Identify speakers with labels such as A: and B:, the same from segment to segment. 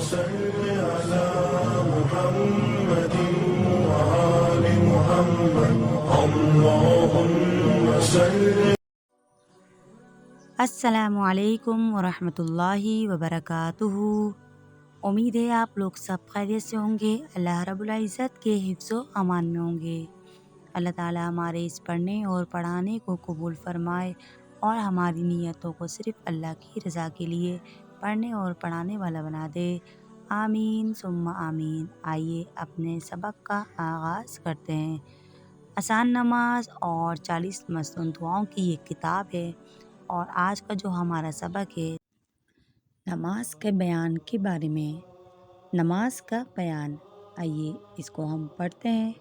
A: صل على محمد وآل محمد اللهم صل.
B: السلام علیکم ورحمۃ اللہ وبرکاتہ۔ امید ہے آپ لوگ سب خیریت سے ہوں گے، اللہ رب العزت کے حفظ و امان میں ہوں گے۔ اللہ تعالیٰ ہمارے اس پڑھنے اور پڑھانے کو قبول فرمائے اور ہماری نیتوں کو صرف اللہ کی رضا کے لیے پڑھنے اور پڑھانے والا بنا دے، آمین ثم آمین۔ آئیے اپنے سبق کا آغاز کرتے ہیں۔ آسان نماز اور 40 مصنون دعاؤں کی یہ کتاب ہے، اور آج کا جو ہمارا سبق ہے نماز کے بیان کے بارے میں۔ نماز کا بیان، آئیے اس کو ہم پڑھتے ہیں۔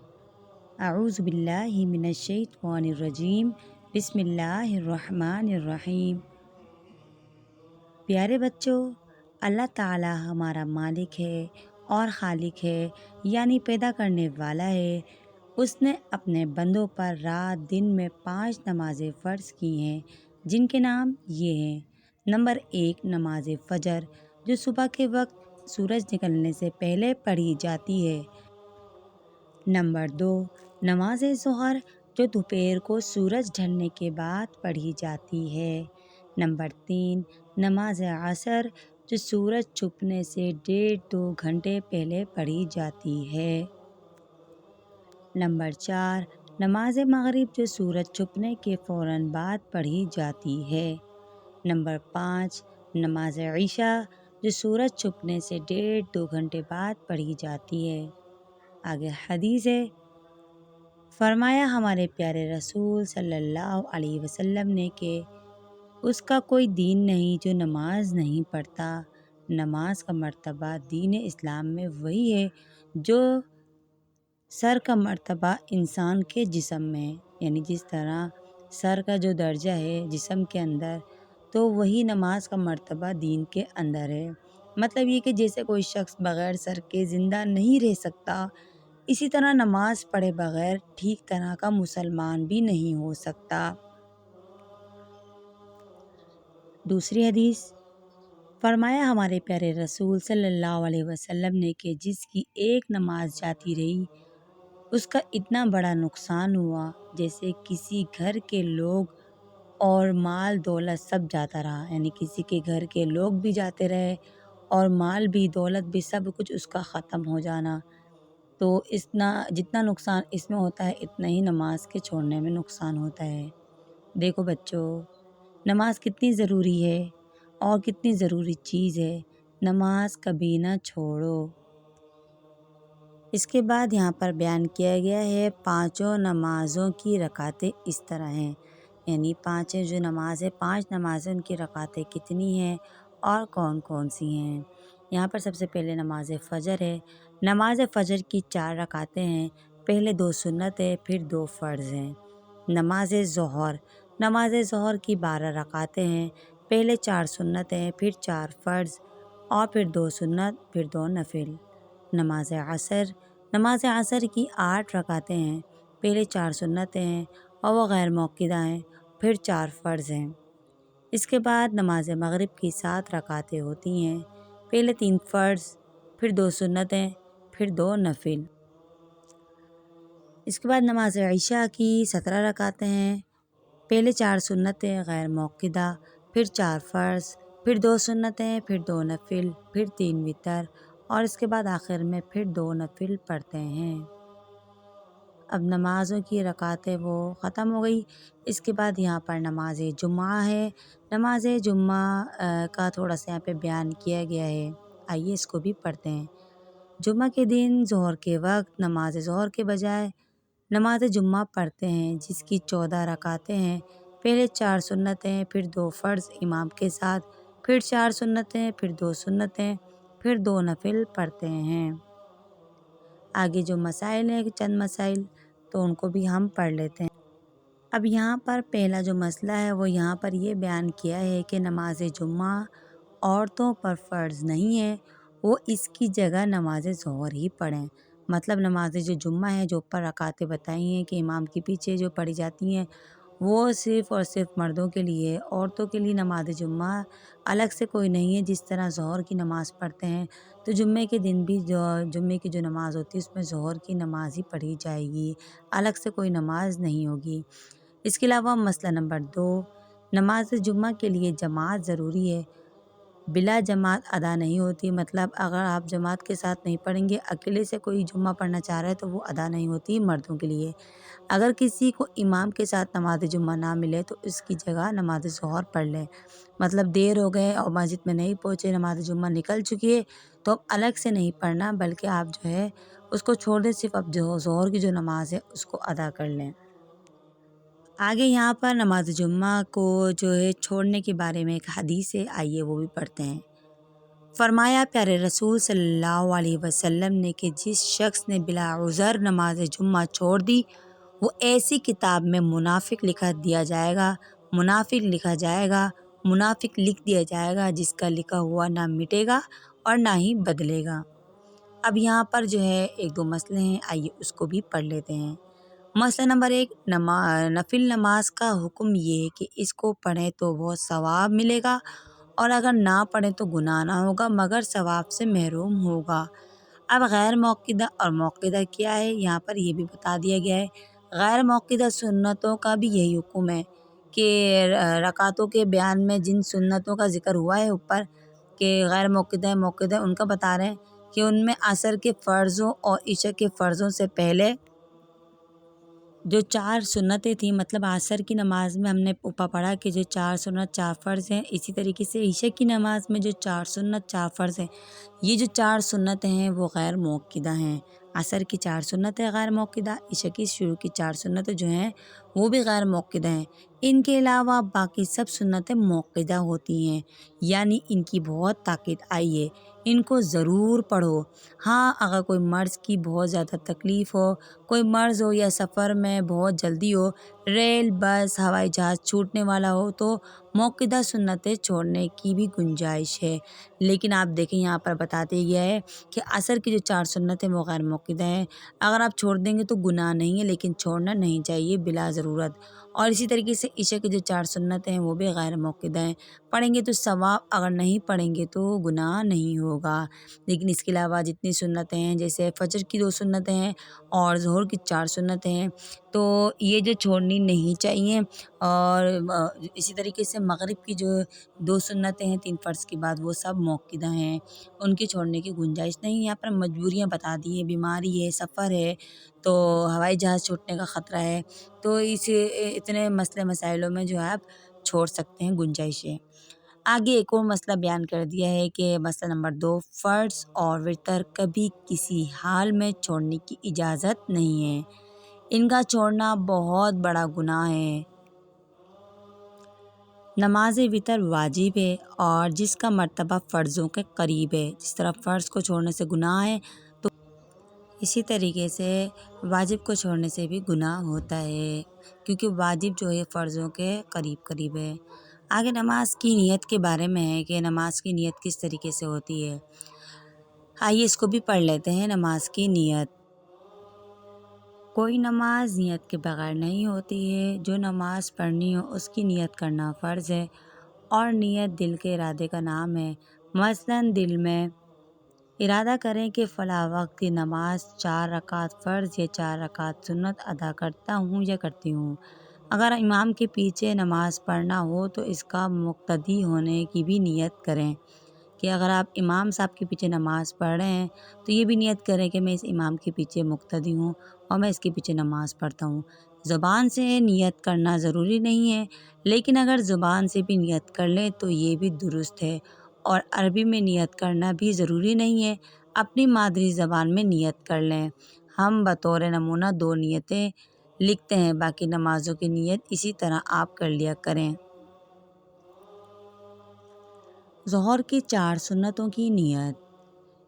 B: اعوذ باللہ من الشیطان الرجیم، بسم اللہ الرحمن الرحیم۔ پیارے بچوں، اللہ تعالی ہمارا مالک ہے اور خالق ہے، یعنی پیدا کرنے والا ہے۔ اس نے اپنے بندوں پر رات دن میں 5 نمازیں فرض کی ہیں، جن کے نام یہ ہیں۔ نمبر 1، نماز فجر، جو صبح کے وقت سورج نکلنے سے پہلے پڑھی جاتی ہے۔ نمبر 2، نماز ظہر، جو دوپہر کو سورج ڈھلنے کے بعد پڑھی جاتی ہے۔ نمبر 3، نماز عصر، جو سورج چھپنے سے 1.5-2 گھنٹے پہلے پڑھی جاتی ہے۔ نمبر 4، نماز مغرب، جو سورج چھپنے کے فوراً بعد پڑھی جاتی ہے۔ نمبر 5، نماز عشاء، جو سورج چھپنے سے 1.5-2 گھنٹے بعد پڑھی جاتی ہے۔ آگے حدیث ہے، فرمایا ہمارے پیارے رسول صلی اللہ علیہ وسلم نے کہ اس کا کوئی دین نہیں جو نماز نہیں پڑھتا۔ نماز کا مرتبہ دین اسلام میں وہی ہے جو سر کا مرتبہ انسان کے جسم میں، یعنی جس طرح سر کا جو درجہ ہے جسم کے اندر، تو وہی نماز کا مرتبہ دین کے اندر ہے۔ مطلب یہ کہ جیسے کوئی شخص بغیر سر کے زندہ نہیں رہ سکتا، اسی طرح نماز پڑھے بغیر ٹھیک طرح کا مسلمان بھی نہیں ہو سکتا۔ دوسری حدیث، فرمایا ہمارے پیارے رسول صلی اللہ علیہ وسلم نے کہ جس کی ایک نماز جاتی رہی، اس کا اتنا بڑا نقصان ہوا جیسے کسی گھر کے لوگ اور مال دولت سب جاتا رہا، یعنی کسی کے گھر کے لوگ بھی جاتے رہے اور مال بھی دولت بھی سب کچھ اس کا ختم ہو جانا۔ تو جتنا نقصان اس میں ہوتا ہے اتنا ہی نماز کے چھوڑنے میں نقصان ہوتا ہے۔ دیکھو بچوں، نماز کتنی ضروری ہے اور کتنی ضروری چیز ہے، نماز کبھی نہ چھوڑو۔ اس کے بعد یہاں پر بیان کیا گیا ہے 5 نمازوں کی رکعتیں اس طرح ہیں، یعنی 5 جو نماز ہے، 5 نمازیں ان کی رکعتیں کتنی ہیں اور کون کون سی ہیں۔ یہاں پر سب سے پہلے نماز فجر ہے۔ نماز فجر کی 4 رکعتیں ہیں، پہلے 2 سنت ہے، پھر 2 فرض ہیں۔ نماز ظہر کی 12 رکعتیں ہیں، پہلے 4 سنت ہیں، پھر 4 فرض اور پھر 2 سنت، پھر 2 نفل۔ نماز عصر کی 8 رکعتیں ہیں، پہلے 4 سنتیں ہیں اور وہ غیر موقدہ ہیں، پھر 4 فرض ہیں۔ اس کے بعد نماز مغرب کی 7 رکعتیں ہوتی ہیں، پہلے 3 فرض، پھر 2 سنتیں، پھر 2 نفل۔ اس کے بعد نماز عشاء کی 17 رکعتیں ہیں، پہلے 4 سنتیں غیر موقدہ، پھر 4 فرض، پھر 2 سنتیں، پھر 2 نفل، پھر 3 وتر، اور اس کے بعد آخر میں پھر 2 نفل پڑھتے ہیں۔ اب نمازوں کی رکعتیں وہ ختم ہو گئی۔ اس کے بعد یہاں پر نماز جمعہ ہے۔ نماز جمعہ کا تھوڑا سا یہاں پہ بیان کیا گیا ہے، آئیے اس کو بھی پڑھتے ہیں۔ جمعہ کے دن ظہر کے وقت نماز ظہر کے بجائے نماز جمعہ پڑھتے ہیں، جس کی 14 رکعتیں ہیں، پہلے 4 سنتیں، پھر 2 فرض امام کے ساتھ، پھر 4 سنتیں، پھر 2 سنتیں، پھر 2 نفل پڑھتے ہیں۔ آگے جو مسائل ہیں، چند مسائل، تو ان کو بھی ہم پڑھ لیتے ہیں۔ اب یہاں پر پہلا جو مسئلہ ہے وہ یہاں پر یہ بیان کیا ہے کہ نماز جمعہ عورتوں پر فرض نہیں ہے، وہ اس کی جگہ نماز ظہر ہی پڑھیں۔ مطلب نماز جو جمعہ ہے، جو اوپر رکعتیں بتائی ہیں کہ امام کے پیچھے جو پڑھی جاتی ہیں، وہ صرف اور صرف مردوں کے لیے، عورتوں کے لیے نماز جمعہ الگ سے کوئی نہیں ہے۔ جس طرح ظہر کی نماز پڑھتے ہیں تو جمعے کے دن بھی جمعے کی جو نماز ہوتی ہے اس میں ظہر کی نماز ہی پڑھی جائے گی، الگ سے کوئی نماز نہیں ہوگی۔ اس کے علاوہ مسئلہ نمبر 2، نماز جمعہ کے لیے جماعت ضروری ہے، بلا جماعت ادا نہیں ہوتی۔ مطلب اگر آپ جماعت کے ساتھ نہیں پڑھیں گے، اکیلے سے کوئی جمعہ پڑھنا چاہ رہا ہے تو وہ ادا نہیں ہوتی مردوں کے لیے۔ اگر کسی کو امام کے ساتھ نماز جمعہ نہ ملے تو اس کی جگہ نماز ظہر پڑھ لے۔ مطلب دیر ہو گئے اور مسجد میں نہیں پہنچے، نماز جمعہ نکل چکی ہے تو اب الگ سے نہیں پڑھنا، بلکہ آپ جو ہے اس کو چھوڑ دیں، صرف اب جو ظہر کی جو نماز ہے اس کو ادا کر لیں۔ آگے یہاں پر نماز جمعہ کو جو ہے چھوڑنے کے بارے میں ایک حدیث ہے، آئیے وہ بھی پڑھتے ہیں۔ فرمایا پیارے رسول صلی اللہ علیہ وسلم نے کہ جس شخص نے بلا عذر نماز جمعہ چھوڑ دی، وہ ایسی کتاب میں منافق لکھ دیا جائے گا، منافق لکھ دیا جائے گا جس کا لکھا ہوا نہ مٹے گا اور نہ ہی بدلے گا۔ اب یہاں پر جو ہے ایک دو مسئلے ہیں، آئیے اس کو بھی پڑھ لیتے ہیں۔ مسئلہ نمبر 1، نفل نماز کا حکم یہ ہے کہ اس کو پڑھیں تو بہت ثواب ملے گا، اور اگر نہ پڑھیں تو گناہ نہ ہوگا مگر ثواب سے محروم ہوگا۔ اب غیر موقدہ اور موقدہ کیا ہے، یہاں پر یہ بھی بتا دیا گیا ہے۔ غیر موقدہ سنتوں کا بھی یہی حکم ہے کہ رکعتوں کے بیان میں جن سنتوں کا ذکر ہوا ہے اوپر کہ غیر موقدہ ان کا بتا رہے ہیں کہ ان میں عصر کے فرضوں اور عشاء کے فرضوں سے پہلے جو 4 سنتیں تھیں، مطلب عصر کی نماز میں ہم نے اوپر پڑھا کہ جو 4 سنت 4 فرض ہیں، اسی طریقے سے عشاء کی نماز میں جو 4 سنت 4 فرض ہیں، یہ جو 4 سنتیں ہیں وہ غیر موقدہ ہیں۔ عصر کی 4 سنتیں غیر موقدہ، عشاء کی شروع کی 4 سنتیں جو ہیں وہ بھی غیر موقدہ ہیں۔ ان کے علاوہ باقی سب سنتیں موقدہ ہوتی ہیں، یعنی ان کی بہت تاکید آئی ہے، ان کو ضرور پڑھو۔ ہاں، اگر کوئی مرض کی بہت زیادہ تکلیف ہو، کوئی مرض ہو یا سفر میں بہت جلدی ہو، ریل بس ہوائی جہاز چھوٹنے والا ہو تو موقدہ سنتیں چھوڑنے کی بھی گنجائش ہے، لیکن آپ دیکھیں یہاں پر بتاتے گیا ہے کہ عصر کی جو 4 سنتیں وہ غیر موقدہ ہیں، اگر آپ چھوڑ دیں گے تو گناہ نہیں ہے، لیکن چھوڑنا نہیں چاہیے بلا ضرورت۔ اور اسی طریقے سے عشاء کی جو 4 سنتیں ہیں وہ بھی غیر موقدہ ہیں، پڑھیں گے تو ثواب، اگر نہیں پڑھیں گے تو گناہ نہیں ہوگا۔ لیکن اس کے علاوہ جتنی سنتیں ہیں، جیسے فجر کی 2 سنتیں ہیں اور ظہر کی 4 سنتیں ہیں، تو یہ جو چھوڑنی نہیں چاہیے۔ اور اسی طریقے سے مغرب کی جو 2 سنتیں ہیں 3 فرض کے بعد، وہ سب موقدہ ہیں، ان کی چھوڑنے کی گنجائش نہیں۔ یہاں پر مجبوریاں بتا دی ہیں، بیماری ہے، سفر ہے، تو ہوائی جہاز چھوٹنے کا خطرہ ہے، تو اتنے مسئلے مسائلوں میں جو ہے آپ چھوڑ سکتے ہیں، گنجائش ہے۔ آگے ایک اور مسئلہ بیان کر دیا ہے کہ مسئلہ نمبر 2، فرض اور وتر کبھی کسی حال میں چھوڑنے کی اجازت نہیں ہے، ان کا چھوڑنا بہت بڑا گناہ ہے۔ نماز وتر واجب ہے اور جس کا مرتبہ فرضوں کے قریب ہے، جس طرح فرض کو چھوڑنے سے گناہ ہے تو اسی طریقے سے واجب کو چھوڑنے سے بھی گناہ ہوتا ہے، کیونکہ واجب جو ہے فرضوں کے قریب ہے۔ آگے نماز کی نیت کے بارے میں ہے کہ نماز کی نیت کس طریقے سے ہوتی ہے، آئیے اس کو بھی پڑھ لیتے ہیں۔ نماز کی نیت، کوئی نماز نیت کے بغیر نہیں ہوتی ہے، جو نماز پڑھنی ہو اس کی نیت کرنا فرض ہے، اور نیت دل کے ارادے کا نام ہے۔ مثلاً دل میں ارادہ کریں کہ فلاں وقت کی نماز 4 رکعت فرض یا 4 رکعت سنت ادا کرتا ہوں یا کرتی ہوں۔ اگر امام کے پیچھے نماز پڑھنا ہو تو اس کا مقتدی ہونے کی بھی نیت کریں، کہ اگر آپ امام صاحب کے پیچھے نماز پڑھ رہے ہیں تو یہ بھی نیت کریں کہ میں اس امام کے پیچھے مقتدی ہوں اور میں اس کے پیچھے نماز پڑھتا ہوں۔ زبان سے نیت کرنا ضروری نہیں ہے، لیکن اگر زبان سے بھی نیت کر لیں تو یہ بھی درست ہے، اور عربی میں نیت کرنا بھی ضروری نہیں ہے، اپنی مادری زبان میں نیت کر لیں۔ ہم بطور نمونہ 2 نیتیں لکھتے ہیں، باقی نمازوں کی نیت اسی طرح آپ کر لیا کریں۔ ظہر کی 4 سنتوں کی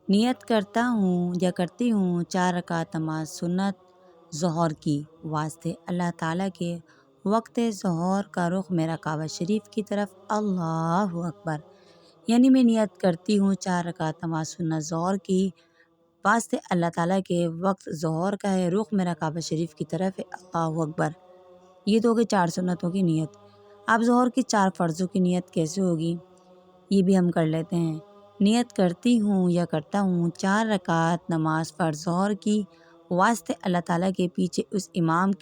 B: نیت کرتا ہوں یا کرتی ہوں 4 رکعت نماز سنت ظہر کی واسطے اللہ تعالیٰ کے، وقت ظہر کا رخ میرا کعبہ شریف کی طرف، اللہ اکبر، یعنی میں نیت کرتی ہوں 4 رکعت نماز سنت ظہر کی واسطے اللہ تعالیٰ کے، وقت ظہر کا ہے، رخ میرا کعبہ شریف کی طرف ہے، اللہ اکبر۔ یہ تو ہوگی 4 سنتوں کی نیت۔ اب ظہر کی 4 فرضوں کی نیت کیسے ہوگی یہ بھی ہم کر لیتے ہیں۔ نیت کرتی ہوں یا کرتا ہوں 4 رکعت نماز فرض ظہر کی واسطے اللہ تعالیٰ کے پیچھے اس امام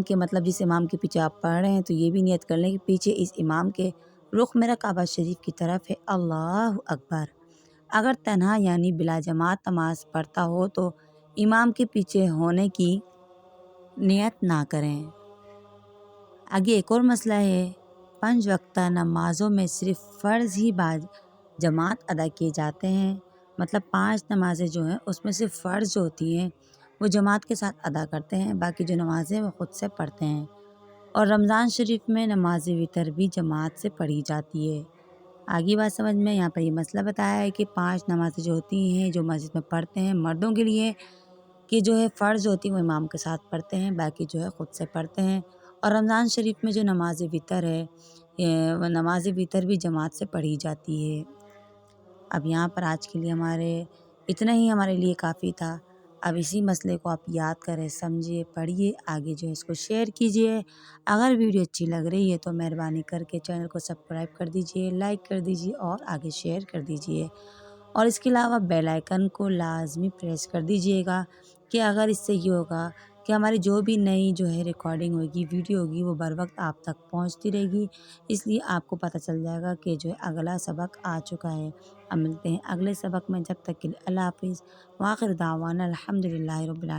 B: کے مطلب جس امام کے پیچھے آپ پڑھ رہے ہیں تو یہ بھی نیت کر لیں کہ پیچھے اس امام کے رخ میرا کعبہ شریف کی طرف ہے، اللہ اکبر۔ اگر تنہا یعنی بلا جماعت نماز پڑھتا ہو تو امام کے پیچھے ہونے کی نیت نہ کریں۔ آگے ایک اور مسئلہ ہے، 5 وقتہ نمازوں میں صرف فرض ہی جماعت ادا کیے جاتے ہیں، مطلب 5 نمازیں جو ہیں اس میں صرف فرض جو ہوتی ہیں وہ جماعت کے ساتھ ادا کرتے ہیں، باقی جو نمازیں وہ خود سے پڑھتے ہیں۔ اور رمضان شریف میں نماز وتر بھی جماعت سے پڑھی جاتی ہے۔ آگے بات سمجھ میں، یہاں پر یہ مسئلہ بتایا ہے کہ 5 نمازیں جو ہوتی ہیں جو مسجد میں پڑھتے ہیں مردوں کے لیے کہ جو ہے فرض ہوتی ہیں وہ امام کے ساتھ پڑھتے ہیں، باقی جو ہے خود سے پڑھتے ہیں۔ اور رمضان شریف میں جو نماز وتر ہے وہ نماز وتر بھی جماعت سے پڑھی جاتی ہے۔ اب یہاں پر آج کے لیے اتنا ہی ہمارے لیے کافی تھا۔ اب اسی مسئلے کو آپ یاد کریں، سمجھیے، پڑھیے، آگے جو ہے اس کو شیئر کیجیے۔ اگر ویڈیو اچھی لگ رہی ہے تو مہربانی کر کے چینل کو سبسکرائب کر دیجیے، لائک کر دیجیے اور آگے شیئر کر دیجیے۔ اور اس کے علاوہ بیل آئیکن کو لازمی پریس کر دیجیے گا کہ اگر اس سے یہ ہوگا کہ ہماری جو بھی نئی جو ہے ریکارڈنگ ہوگی، ویڈیو ہوگی، وہ بر وقت آپ تک پہنچتی رہے گی، اس لیے آپ کو پتہ چل جائے گا کہ جو ہے اگلا سبق آ چکا ہے۔ اب ملتے ہیں اگلے سبق میں، جب تک کے لیے اللہ حافظ، وآخر دعوانا الحمدللہ رب العالمین۔